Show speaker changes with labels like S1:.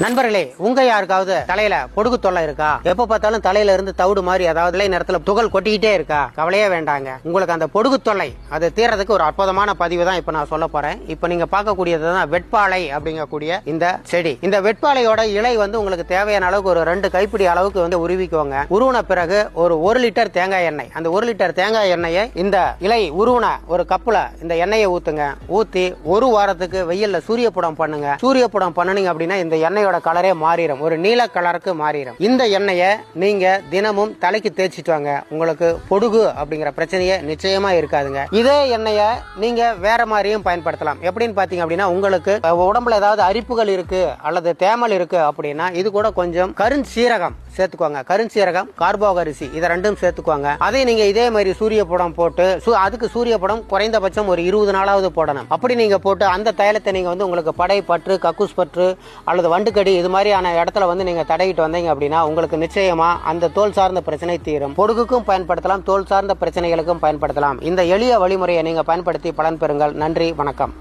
S1: நண்பர்களே, உங்க யாருக்காவது தலையில பொடுகு தொல்லை இருக்கா? எப்ப பார்த்தாலும் தலையில இருந்து தவிடு மாதிரி அதாவது நேரத்துல துகள் கொட்டிக்கிட்டே இருக்கா? கவலையே வேண்டாங்க. உங்களுக்கு அந்த பொடுகு தொல்லை அது தீர்றதுக்கு ஒரு அற்புதமான பதிவு தான் இப்ப நான் சொல்ல போறேன். இப்ப நீங்க பார்க்கக்கூடியதுதான் வெட்பாலை அப்படிங்கக்கூடிய இந்த செடி. இந்த வெட்பாலையோட இலை உங்களுக்கு தேவையான அளவுக்கு ஒரு 2 கைப்பிடி அளவுக்கு உருவிக்கோங்க. உருவன பிறகு ஒரு 1 லிட்டர் தேங்காய் எண்ணெய், அந்த 1 லிட்டர் தேங்காய் எண்ணெயை இந்த இலை உருவன ஒரு கப்புல இந்த எண்ணெயை ஊத்துங்க. ஊத்தி ஒரு வாரத்துக்கு வெயில்ல சூரிய புடம் பண்ணுங்க. சூரிய புடம் பண்ணுனீங்க அப்படின்னா இந்த எண்ணெயோட கலரே மாறிடும், ஒரு நீல கலருக்கு மாறிடும். இந்த எண்ணெயை நீங்க தினமும் தலைக்கு தேய்ச்சிட்டு வாங்க. உங்களுக்கு பொடுகு அப்படிங்கிற பிரச்சனையே நிச்சயமா இருக்காதுங்க. இதே எண்ணெயை நீங்க வேற மாதிரியும் பயன்படுத்தலாம். எப்படின்னு பாத்தீங்க அப்படின்னா, உங்களுக்கு உடம்புல ஏதாவது அரிப்புகள் இருக்கு அல்லது தேமல் இருக்கு அப்படின்னா இது கூட கொஞ்சம் கருஞ்சீரகம் சேர்த்துக்குவாங்க. கருஞ்சீரகம், கார்போகரிசி இதை 2ம் சேர்த்துக்குவாங்க. அதை நீங்க இதே மாதிரி சூரிய படம் போட்டு அதுக்கு சூரிய படம் குறைந்தபட்சம் ஒரு 20 நாளாவது போடணும். அப்படி நீங்க போட்டு அந்த தைலத்தை நீங்க உங்களுக்கு படை பற்று, கக்கூஸ் பற்று அல்லது வண்டுக்கடி இது மாதிரியான இடத்துல நீங்க தடவிட்டு வந்தீங்க அப்படின்னா உங்களுக்கு நிச்சயமா அந்த தோல் சார்ந்த பிரச்சனை தீரும். பொடுகுக்கும் பயன்படுத்தலாம், தோல் சார்ந்த பிரச்சனைகளுக்கும் பயன்படுத்தலாம். இந்த எளிய வழிமுறையை நீங்க பயன்படுத்தி பலன் பெறுங்கள். நன்றி, வணக்கம்.